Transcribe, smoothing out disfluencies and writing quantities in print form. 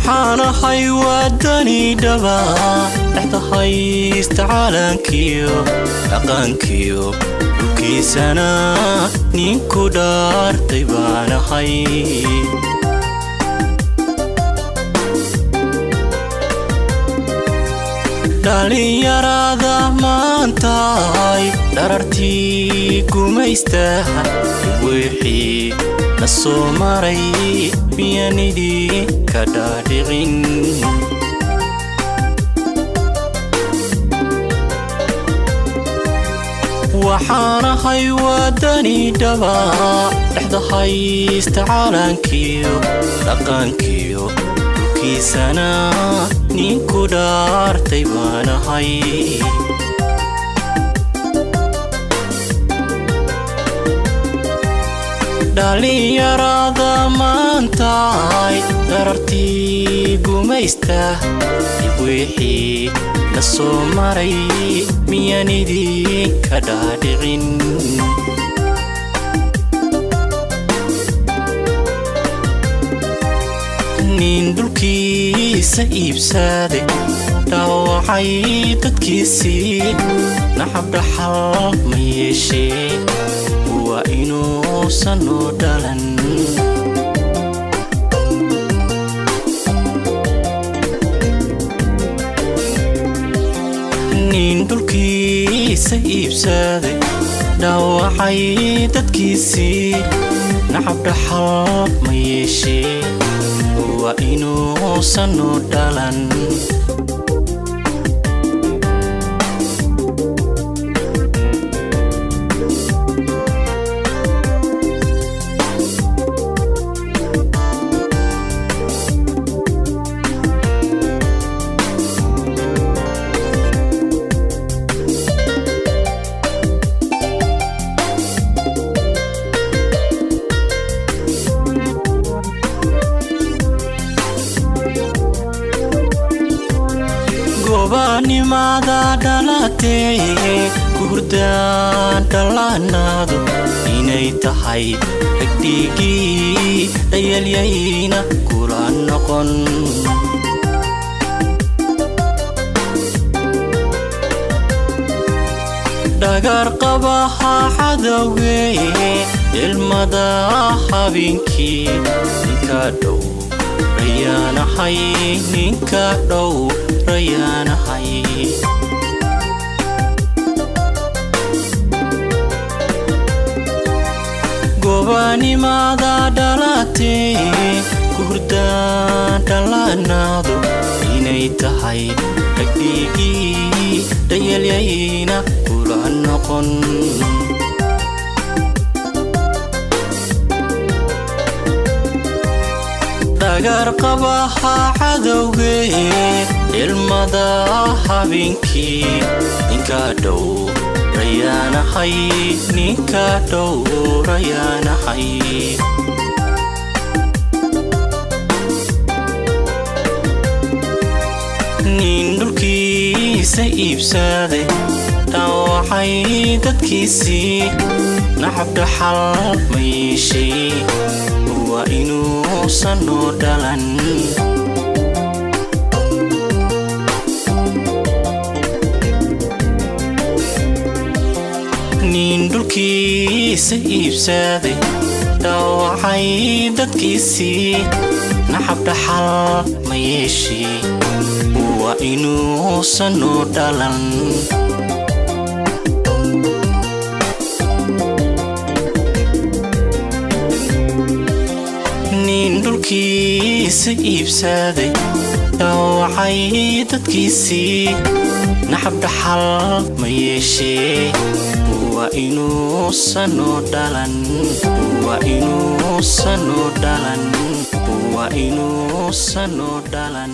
waxaan ahay wadani dhaba dhaxtahaysta caalankiyo dhaqankiyo dhulkiisana ninku dhaartay baan ahay dhalinyarada maantay dharartii gumaystaha wixii na soo maray miyanidii ka dhaadhicin waxaan ahay wadani dhaba dhaxtahaysta caalankiyo dhaqankiyo dhulkiisana ninku dhaartay baan ahay dhalinyarada maantay dharartii gumaysta wixii na soo maray miyanidii ka dhaadhicin nin dhulkiisa iibsaday dhaawacay dadkiisii nacab dhaxal ma yeeshee waa inuusan u dhalan nin dhulkiisa iibsaday dhaawacay dadkiisii nacab dhaxal ma yeeshee waa inuusan u dhalan gobanimada dhalatee gurdaan dhalaanaadu inay tahay dhigdhigii dhayalyayna kula noqon dhagar qabaha cadawgee ilmada habeenkii ninka dhow rayaanahay ninka dhow rayaanahay gobanimada dhalatee gurdaan dhalaanaadu inay tahay dhigdhigii dhayalyayna kula noqon dhagar qabaha cadawgee ilmada habeenkii ninka dhow rayaanahay ninka dhow rayaanahay nin dhulkiisa iibsaday dhaawacay dadkiisii nacab dhaxal ma yeeshee waa inuusan u dhalan nin dhulkiisa iibsaday dhaawacay dadkiisii nacab dhaxal ma yeeshee waa inuusan u dhalan nin dhulkiisa iibsaday dhaawacay dadkiisii nacab dhaxal ma yeeshee waa inuusan u dhalan waa inuusan u dhalan waa inuusan u dhalan